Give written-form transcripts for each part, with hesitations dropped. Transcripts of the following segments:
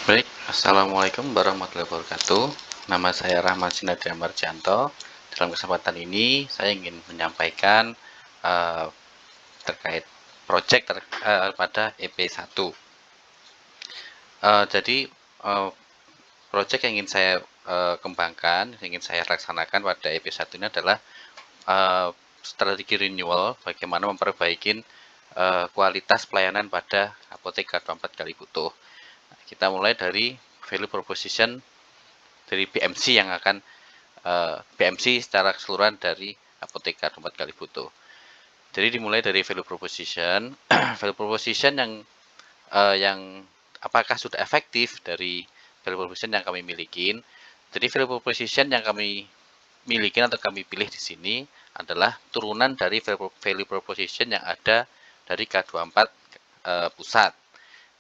Baik, Assalamualaikum warahmatullahi wabarakatuh. Nama saya Rahmat Sinadra Marjanto. Dalam kesempatan ini, saya ingin menyampaikan uh, terkait proyek pada EP1. Jadi, uh, proyek yang ingin saya kembangkan, yang ingin saya laksanakan pada EP1 ini adalah uh, strategi renewal, bagaimana memperbaiki kualitas pelayanan pada apotek gardu 4 kali butuh. Kita mulai dari value proposition dari BMC yang akan BMC secara keseluruhan dari apotek gardu 4 kali butuh. Jadi dimulai dari value proposition, value proposition yang apakah sudah efektif dari value proposition yang kami miliki. Jadi value proposition yang kami miliki atau kami pilih di sini adalah turunan dari value proposition yang ada dari K24 pusat.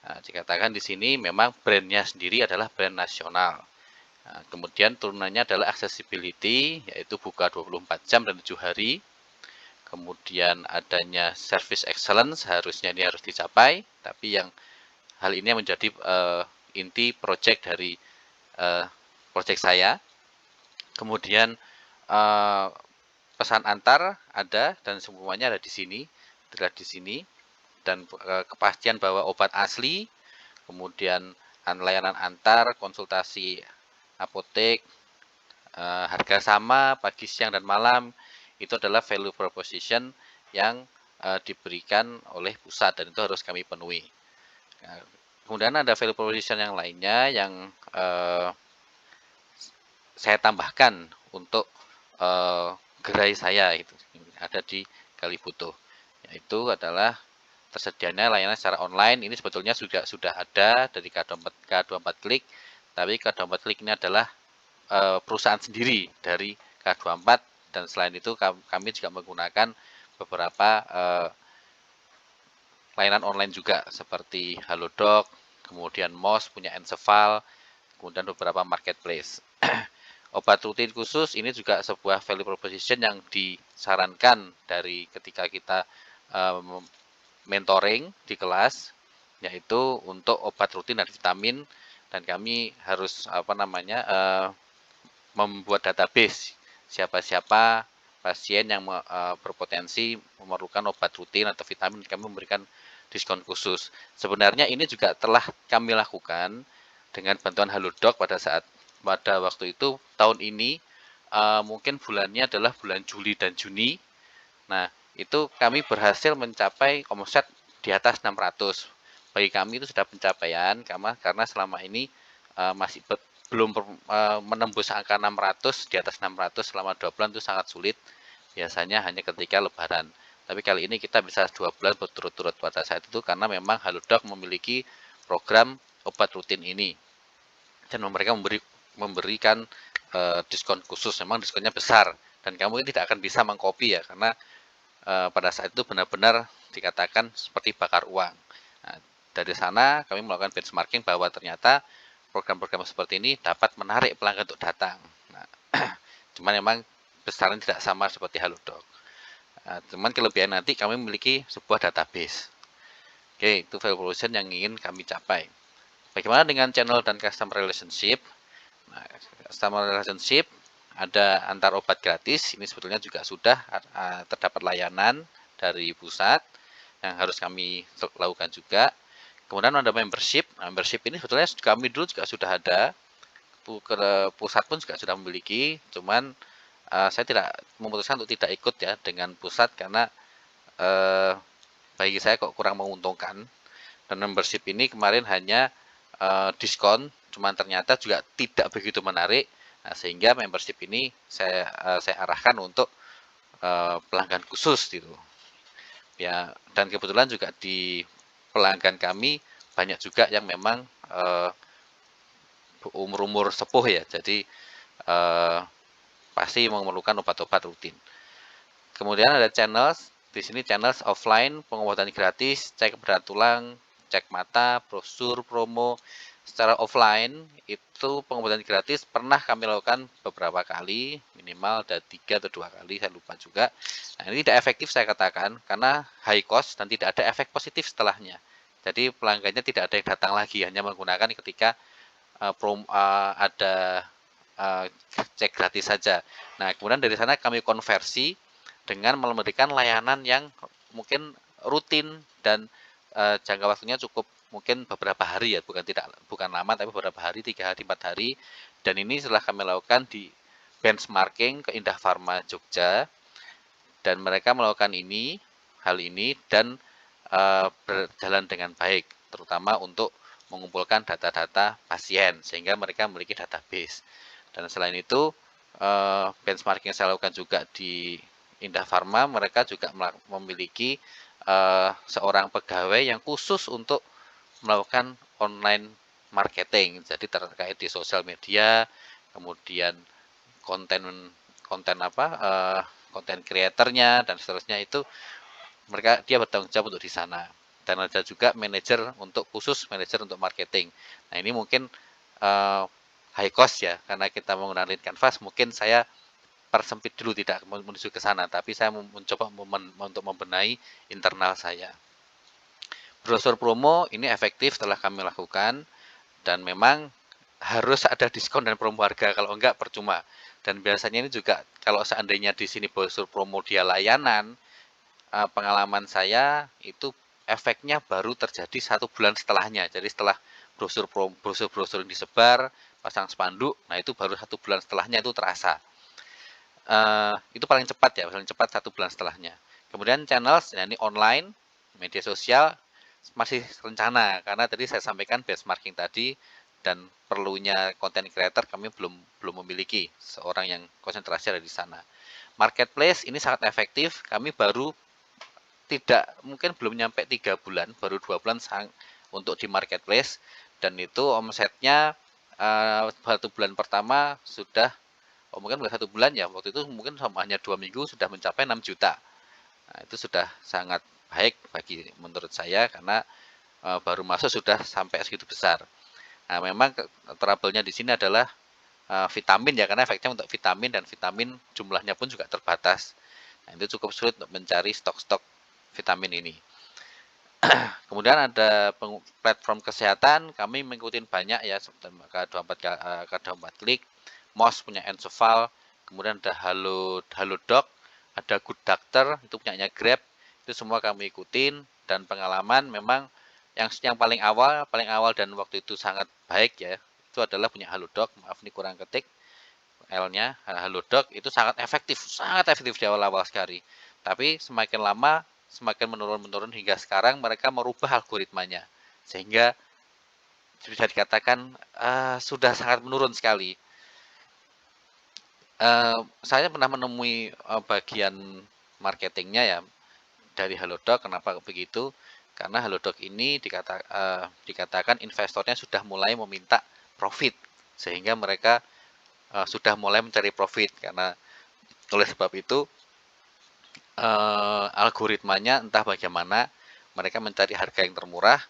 Nah, dikatakan di sini memang brandnya sendiri adalah brand nasional. Nah, kemudian turunannya adalah accessibility, yaitu buka 24 jam dan 7 hari. Kemudian adanya service excellence, harusnya ini harus dicapai, tapi yang hal ini menjadi inti project dari project saya. Kemudian pesan antar ada dan semuanya ada di sini, terlihat di sini, dan kepastian bahwa obat asli, kemudian layanan antar, konsultasi apotek, harga sama pagi, siang, dan malam, itu adalah value proposition yang diberikan oleh pusat dan itu harus kami penuhi. Nah, kemudian ada value proposition yang lainnya yang saya tambahkan untuk gerai saya itu ada di Kalibutuh, yaitu adalah tersedianya layanan secara online. Ini sebetulnya sudah ada dari K24 Klik, tapi K24 Klik ini adalah perusahaan sendiri dari K24 dan selain itu kami juga menggunakan beberapa layanan online juga seperti Halodoc, kemudian MOS punya Enceval, kemudian beberapa marketplace. Obat rutin khusus ini juga sebuah value proposition yang disarankan dari ketika kita mentoring di kelas, yaitu untuk obat rutin dan vitamin, dan kami harus membuat database siapa-siapa pasien yang berpotensi memerlukan obat rutin atau vitamin, kami memberikan diskon khusus. Sebenarnya ini juga telah kami lakukan dengan bantuan Halodoc pada waktu itu tahun ini, mungkin bulannya adalah bulan Juli dan Juni. Nah, itu kami berhasil mencapai omset di atas 600. Bagi kami itu sudah pencapaian karena selama ini masih belum menembus angka 600, di atas 600 selama 2 bulan itu sangat sulit. Biasanya hanya ketika lebaran. Tapi kali ini kita bisa 2 bulan berturut-turut pada saat itu karena memang Halodoc memiliki program obat rutin ini. Dan mereka memberikan diskon khusus, memang diskonnya besar. Dan kamu tidak akan bisa mengcopy ya, karena pada saat itu benar-benar dikatakan seperti bakar uang. Nah, dari sana kami melakukan benchmarking bahwa ternyata program-program seperti ini dapat menarik pelanggan untuk datang. Nah, cuman memang besarnya tidak sama seperti Halodoc. Nah, cuman kelebihan nanti kami memiliki sebuah database. Oke, itu value proposition yang ingin kami capai. Bagaimana dengan channel dan customer relationship? Nah, customer relationship ada antar obat gratis. Ini sebetulnya juga sudah terdapat layanan dari pusat yang harus kami lakukan juga. Kemudian ada membership. Membership ini sebetulnya kami dulu juga sudah ada, pusat pun juga sudah memiliki, cuman saya tidak memutuskan untuk tidak ikut ya dengan pusat karena bagi saya kok kurang menguntungkan. Dan membership ini kemarin hanya diskon, cuman ternyata juga tidak begitu menarik. Nah, sehingga membership ini saya arahkan untuk pelanggan khusus gitu. Ya, dan kebetulan juga di pelanggan kami banyak juga yang memang umur-umur sepuh ya. Jadi pasti memerlukan obat-obat rutin. Kemudian ada channels, di sini channels offline, pengobatan gratis, cek berat tulang, cek mata, brosur, promo. Secara offline itu pengobatan gratis pernah kami lakukan beberapa kali, minimal ada 3 atau 2 kali, saya lupa juga. Nah, ini tidak efektif saya katakan karena high cost dan tidak ada efek positif setelahnya. Jadi pelanggannya tidak ada yang datang lagi, hanya menggunakan ketika ada cek gratis saja. Nah, kemudian dari sana kami konversi dengan memberikan layanan yang mungkin rutin dan jangka waktunya cukup mungkin beberapa hari ya, bukan lama tapi beberapa hari, 3 hari, 4 hari. Dan ini setelah kami lakukan di benchmarking ke Indah Pharma Jogja, dan mereka melakukan hal ini dan berjalan dengan baik, terutama untuk mengumpulkan data-data pasien sehingga mereka memiliki database. Dan selain itu benchmarking yang saya lakukan juga di Indah Pharma, mereka juga memiliki seorang pegawai yang khusus untuk melakukan online marketing, jadi terkait di sosial media, kemudian konten konten apa konten kreatornya dan seterusnya, itu dia bertanggung jawab untuk di sana. Dan ada juga khusus manajer untuk marketing. Nah, ini mungkin high cost ya, karena kita menggunakan Canvas, mungkin saya persempit dulu, tidak menuju ke sana, tapi saya mencoba untuk membenahi internal saya. Brosur promo ini efektif setelah kami lakukan, dan memang harus ada diskon dan promo harga, kalau enggak percuma. Dan biasanya ini juga kalau seandainya di sini brosur promo dia layanan, pengalaman saya itu efeknya baru terjadi 1 bulan setelahnya. Jadi setelah brosur yang disebar, pasang spanduk, nah itu baru 1 bulan setelahnya itu terasa. Itu paling cepat ya, paling cepat 1 bulan setelahnya. Kemudian channel, ya ini online, media sosial masih rencana, karena tadi saya sampaikan benchmarking tadi dan perlunya content creator kami belum memiliki seorang yang konsentrasi ada di sana. Marketplace ini sangat efektif, kami belum nyampe 3 bulan, baru 2 bulan untuk di marketplace, dan itu omsetnya 1 bulan pertama sudah, mungkin bukan 1 bulan ya, waktu itu mungkin hanya 2 minggu sudah mencapai 6 juta. Nah, itu sudah sangat baik menurut saya, karena baru masuk sudah sampai segitu besar. Nah, memang trouble-nya di sini adalah vitamin ya, karena efeknya untuk vitamin jumlahnya pun juga terbatas. Nah, itu cukup sulit untuk mencari stok-stok vitamin ini. Kemudian ada platform kesehatan, kami mengikuti banyak ya, seperti K24 Klik, MOS punya Ensoval, kemudian ada Halodoc, ada Good Doctor, itu punyanya Grab, itu semua kami ikutin, dan pengalaman memang yang paling awal dan waktu itu sangat baik ya, itu adalah punya Halodoc, maaf ini kurang ketik L-nya, Halodoc itu sangat efektif di awal-awal sekali. Tapi semakin lama semakin menurun hingga sekarang mereka merubah algoritmanya, sehingga bisa dikatakan sudah sangat menurun sekali. Saya pernah menemui bagian marketingnya ya dari Halodoc. Kenapa begitu? Karena Halodoc ini dikatakan investornya sudah mulai meminta profit, sehingga mereka sudah mulai mencari profit, karena oleh sebab itu algoritmanya entah bagaimana mereka mencari harga yang termurah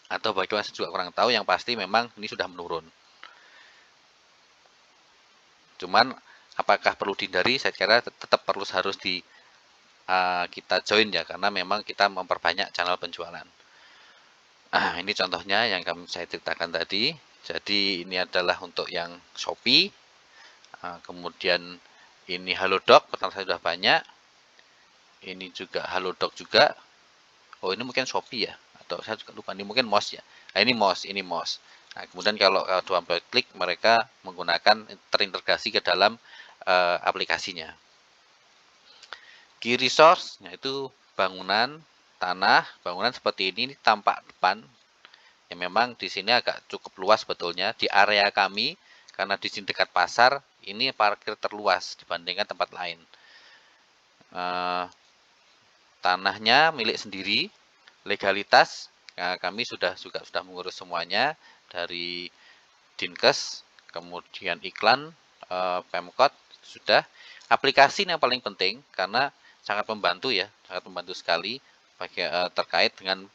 atau bagaimana, saya juga kurang tahu, yang pasti memang ini sudah menurun. Cuman apakah perlu dihindari? Saya kira tetap harus kita join ya, karena memang kita memperbanyak channel penjualan. Ini contohnya yang saya ceritakan tadi. Jadi ini adalah untuk yang Shopee, kemudian ini Halodoc, pertama saya sudah banyak. Ini juga Halodoc juga. Oh, ini mungkin Shopee ya, atau saya juga lupa, ini mungkin MOS ya. Nah, ini MOS. Nah, kemudian kalau K24 Klik mereka menggunakan terintegrasi ke dalam aplikasinya. Key resource, yaitu bangunan seperti ini tampak depan. Ya, memang di sini agak cukup luas sebetulnya di area kami, karena di sini dekat pasar, ini parkir terluas dibandingkan tempat lain. Tanahnya milik sendiri, legalitas kami sudah mengurus semuanya dari Dinkes, kemudian iklan, Pemkot sudah. Aplikasi yang paling penting karena sangat membantu ya, sangat membantu sekali terkait dengan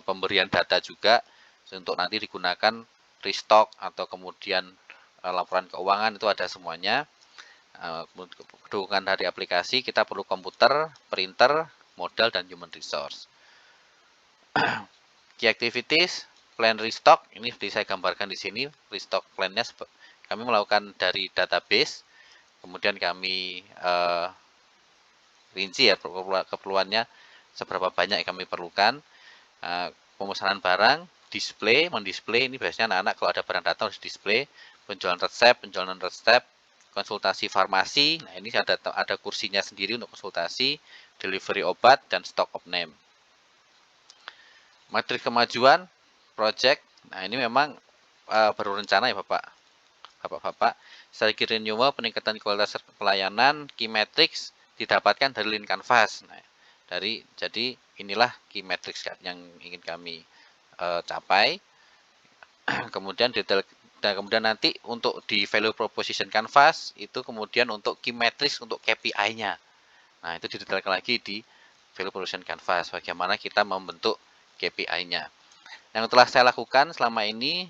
pemberian data juga untuk nanti digunakan restock atau kemudian laporan keuangan, itu ada semuanya. Dukungan dari aplikasi, kita perlu komputer, printer, modal, dan human resource. Key activities, plan restock ini saya gambarkan di sini. Restock plannya kami melakukan dari database, kemudian kami rinci ya keperluannya seberapa banyak yang kami perlukan. Pemesanan barang, mendisplay ini biasanya anak-anak kalau ada barang datang harus display, penjualan resep, penjualan non resep, konsultasi farmasi. Nah, ini ada kursinya sendiri untuk konsultasi, delivery obat, dan stock of name. Matriks kemajuan project. Nah, ini memang baru rencana ya Bapak-bapak. Strategi renewal, peningkatan kualitas pelayanan, key metrics didapatkan dari Lean Canvas. Nah, jadi inilah key metrics yang ingin kami capai. Kemudian detail, dan kemudian nanti untuk di value proposition canvas itu kemudian untuk key metrics untuk KPI-nya. Nah, itu didetailkan lagi di value proposition canvas bagaimana kita membentuk KPI-nya. Yang telah saya lakukan selama ini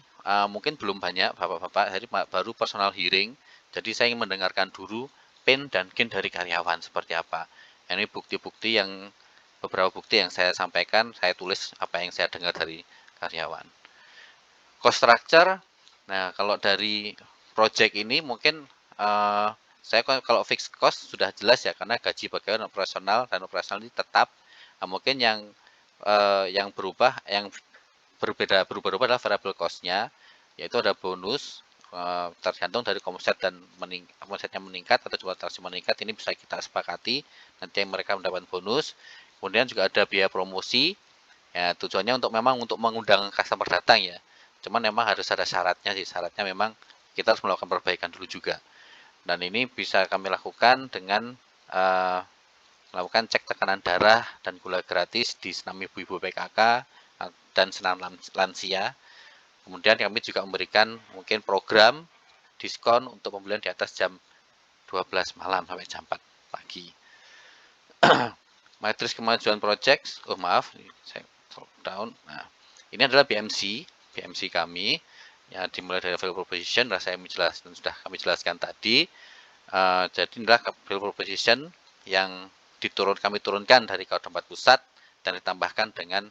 mungkin belum banyak Bapak-bapak, jadi baru personal hearing. Jadi saya ingin mendengarkan dulu pain dan gain dari karyawan seperti apa. Ini bukti-bukti yang beberapa bukti yang saya sampaikan, saya tulis apa yang saya dengar dari karyawan. Cost structure, nah kalau dari project ini mungkin saya kalau fixed cost sudah jelas ya, karena gaji pegawai operasional dan operasional ini tetap. Nah, mungkin yang berubah, yang berubah-ubah adalah variable cost-nya, yaitu ada bonus tergantung dari omset dan omsetnya meningkat atau jual transaksi meningkat, ini bisa kita sepakati nanti yang mereka mendapat bonus. Kemudian juga ada biaya promosi, ya tujuannya memang untuk mengundang customer datang ya. Cuman memang harus ada syaratnya sih, syaratnya memang kita harus melakukan perbaikan dulu juga. Dan ini bisa kami lakukan dengan melakukan cek tekanan darah dan gula gratis di senam ibu-ibu PKK dan senam lansia. Kemudian kami juga memberikan mungkin program diskon untuk pembelian di atas jam 12 malam sampai jam 4 pagi. Matriks kemajuan project, saya down. Nah, ini adalah BMC kami, ya dimulai dari value proposition, sudah kami jelaskan tadi. Jadi inilah value proposition yang kami turunkan dari Kawat Tempat Pusat dan ditambahkan dengan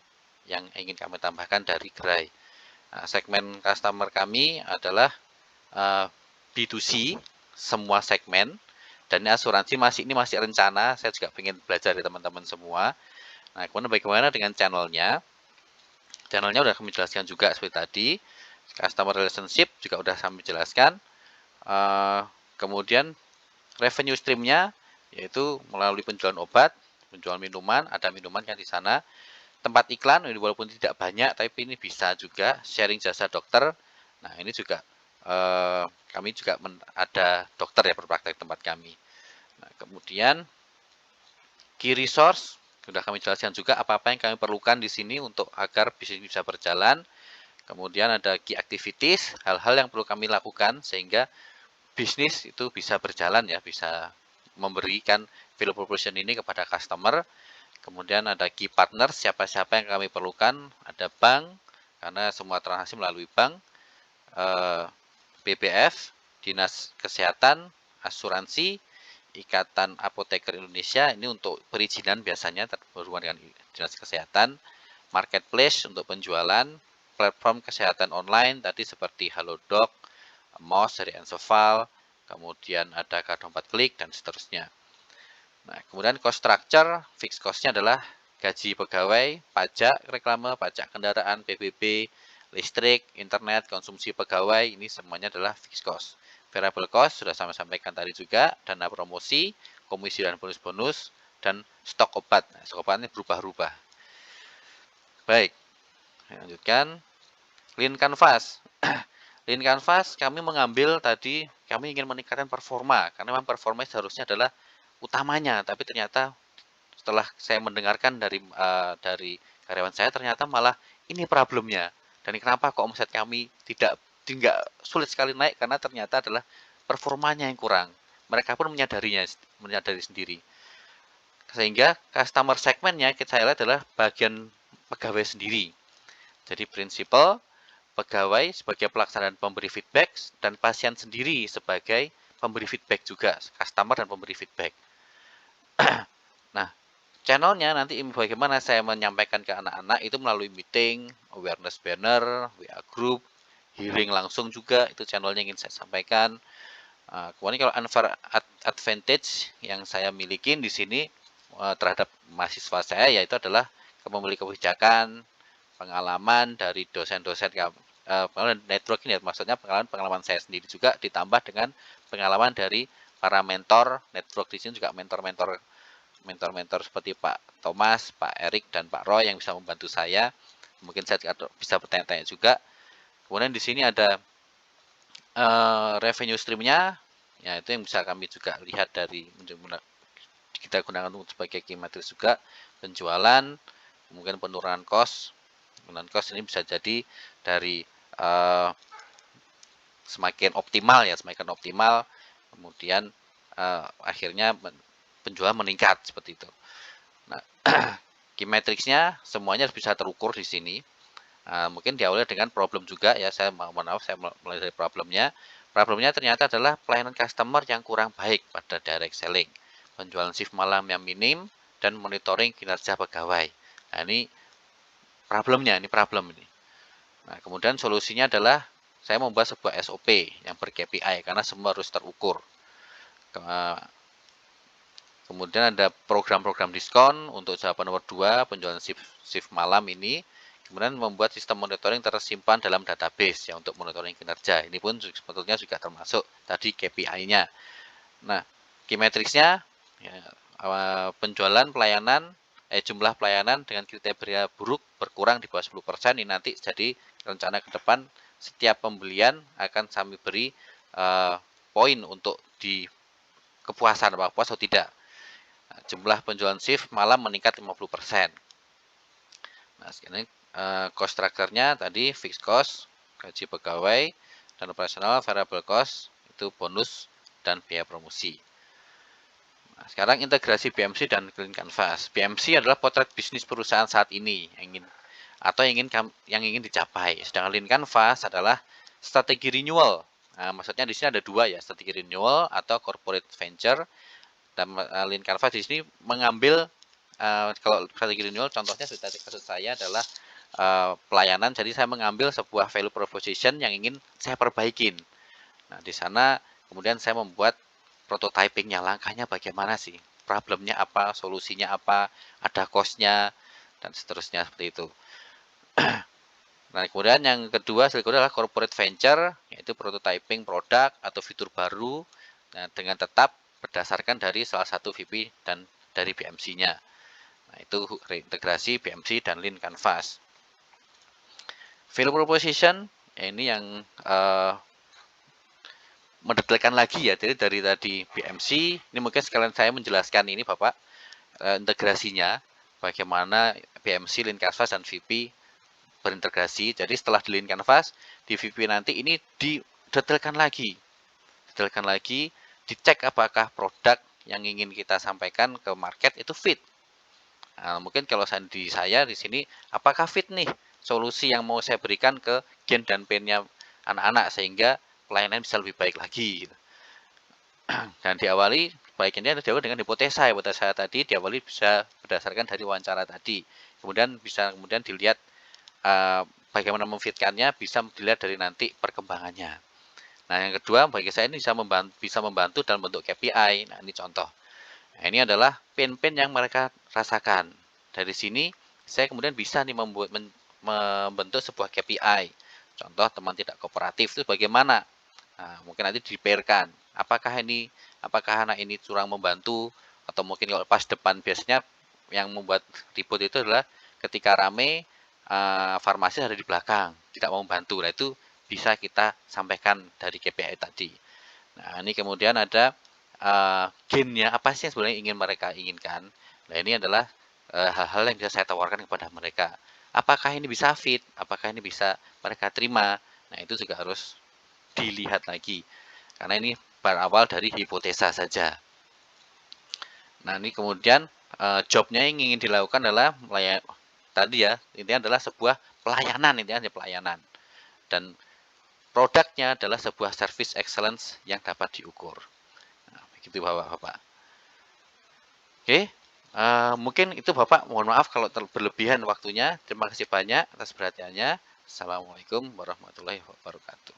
yang ingin kami tambahkan dari gerai. Nah, segmen customer kami adalah B2C, semua segmen, dan asuransi ini masih rencana. Saya juga ingin belajar dari teman-teman semua. Nah, kemudian bagaimana dengan channelnya? Channelnya sudah kami jelaskan juga seperti tadi. Customer relationship juga sudah kami jelaskan. Kemudian revenue streamnya yaitu melalui penjualan obat, penjualan minuman, ada minuman yang di sana. Tempat iklan, walaupun tidak banyak, tapi ini bisa juga sharing jasa dokter. Nah, ini juga kami juga ada dokter ya berpraktek di tempat kami. Nah, kemudian key resource sudah kami jelaskan juga apa-apa yang kami perlukan di sini untuk agar bisnis bisa berjalan. Kemudian ada key activities, hal-hal yang perlu kami lakukan sehingga bisnis itu bisa berjalan ya, bisa memberikan value proposition ini kepada customer. Kemudian ada key partner, siapa-siapa yang kami perlukan, ada bank, karena semua transaksi melalui bank, BPF, Dinas Kesehatan, Asuransi, Ikatan Apoteker Indonesia, ini untuk perizinan biasanya berhubungan dengan Dinas Kesehatan, marketplace untuk penjualan, platform kesehatan online tadi seperti Halodoc, MOS dari Ensoval, kemudian ada K24 Klik dan seterusnya. Nah, kemudian cost structure, fixed cost-nya adalah gaji pegawai, pajak reklame, pajak kendaraan, PBB, listrik, internet, konsumsi pegawai, ini semuanya adalah fixed cost. Variable cost sudah saya sampaikan tadi juga, dana promosi, komisi dan bonus-bonus, dan stok obat. Nah, stok obat ini berubah-ubah. Baik, lanjutkan. Lean Canvas. Lean Canvas kami mengambil tadi, kami ingin meningkatkan performa, karena memang performa seharusnya adalah utamanya, tapi ternyata setelah saya mendengarkan dari karyawan saya, ternyata malah ini problemnya. Dan kenapa kok omset kami tidak sulit sekali naik, karena ternyata adalah performanya yang kurang. Mereka pun menyadari sendiri. Sehingga customer segmennya saya lihat adalah bagian pegawai sendiri. Jadi prinsipal pegawai sebagai pelaksana dan pemberi feedback, dan pasien sendiri sebagai pemberi feedback juga, customer dan pemberi feedback. Nah, channelnya nanti bagaimana saya menyampaikan ke anak-anak itu melalui meeting, awareness banner, WA group, hearing langsung juga itu channelnya ingin saya sampaikan. Kemudian kalau advantage yang saya miliki di sini terhadap mahasiswa saya yaitu adalah memiliki kebijakan, pengalaman dari dosen-dosen networking ya, maksudnya pengalaman saya sendiri juga ditambah dengan pengalaman dari para mentor network. Di sini juga mentor seperti Pak Thomas, Pak Erik, dan Pak Roy yang bisa membantu saya. Mungkin saya bisa bertanya-tanya juga. Kemudian di sini ada revenue streamnya, ya itu yang bisa kami juga lihat dari kita gunakan sebagai key matrix juga, penjualan, mungkin penurunan cost. Penurunan cost ini bisa jadi dari semakin optimal ya, semakin optimal, kemudian akhirnya penjualan meningkat seperti itu. Nah, key matrix-nya semuanya bisa terukur di sini. Mungkin diawali dengan problem juga ya, saya mohon maaf saya mulai dari problemnya. Problemnya ternyata adalah pelayanan customer yang kurang baik pada direct selling, penjualan shift malam yang minim, dan monitoring kinerja pegawai. Nah, ini problemnya, ini problem ini. Nah, kemudian solusinya adalah saya membuat sebuah SOP yang ber-KPI karena semua harus terukur. Kemudian ada program-program diskon untuk jawaban nomor 2, penjualan shift malam ini. Kemudian membuat sistem monitoring tersimpan dalam database ya untuk monitoring kinerja. Ini pun sebetulnya juga termasuk tadi KPI-nya. Nah, key matrix-nya ya, penjualan pelayanan jumlah pelayanan dengan kriteria buruk berkurang di bawah 10%. Ini nanti jadi rencana ke depan setiap pembelian akan kami beri poin untuk di kepuasan apakah puas atau tidak. Nah, jumlah penjualan shift malam meningkat 50%. Nah, sekarang cost structure-nya tadi fixed cost, gaji pegawai, dan operasional, variable cost, itu bonus dan biaya promosi. Nah, sekarang integrasi BMC dan Clean Canvas. BMC adalah potret bisnis perusahaan saat ini yang ingin dicapai. Sedangkan Clean Canvas adalah strategi renewal. Nah, maksudnya di sini ada dua ya, strategi renewal atau corporate venture. Dan Lean Canvas di sini mengambil kalau strategi renewal contohnya kasus saya adalah pelayanan. Jadi saya mengambil sebuah value proposition yang ingin saya perbaikin. Nah, di sana kemudian saya membuat prototypingnya, langkahnya bagaimana sih, problemnya apa, solusinya apa, ada cost-nya, dan seterusnya seperti itu. Nah, kemudian yang kedua adalah corporate venture, yaitu prototyping produk atau fitur baru dengan tetap berdasarkan dari salah satu VP dan dari BMC-nya. Nah, itu reintegrasi BMC dan Lean Canvas. Value proposition ini yang mendetailkan lagi ya, jadi dari tadi BMC, ini mungkin sekalian saya menjelaskan ini Bapak, integrasinya, bagaimana BMC, Lean Canvas, dan VP berintegrasi. Jadi setelah di Lean Canvas, di VP nanti ini didetailkan lagi, dicek apakah produk yang ingin kita sampaikan ke market itu fit. Nah, mungkin kalau saya di sini, apakah fit nih solusi yang mau saya berikan ke gen dan pain-nya anak-anak sehingga pelayanan bisa lebih baik lagi. Dan diawali baiknya diawali dengan hipotesa tadi diawali bisa berdasarkan dari wawancara tadi. Kemudian bisa dilihat bagaimana memfitkannya, bisa dilihat dari nanti perkembangannya. Nah, yang kedua bagi saya ini bisa membantu dalam bentuk KPI. Nah, ini contoh. Nah, ini adalah pain-pain yang mereka rasakan. Dari sini saya kemudian bisa nih membentuk sebuah KPI. Contoh teman tidak kooperatif itu bagaimana? Nah, mungkin nanti dipairkan. Apakah anak ini kurang membantu atau mungkin kalau pas depan biasanya yang membuat ribut itu adalah ketika rame farmasi ada di belakang tidak mau membantu. Nah, itu bisa kita sampaikan dari KPI tadi. Nah, ini kemudian ada gain-nya apa sih yang sebenarnya ingin mereka inginkan. Nah, ini adalah hal-hal yang bisa saya tawarkan kepada mereka. Apakah ini bisa fit? Apakah ini bisa mereka terima? Nah, itu juga harus dilihat lagi. Karena ini berawal dari hipotesa saja. Nah, ini kemudian jobnya yang ingin dilakukan adalah tadi ya, intinya adalah sebuah pelayanan, dan produknya adalah sebuah service excellence yang dapat diukur. Nah, begitu Bapak-Bapak. Oke, Mungkin itu Bapak, mohon maaf kalau berlebihan waktunya. Terima kasih banyak atas perhatiannya. Assalamualaikum warahmatullahi wabarakatuh.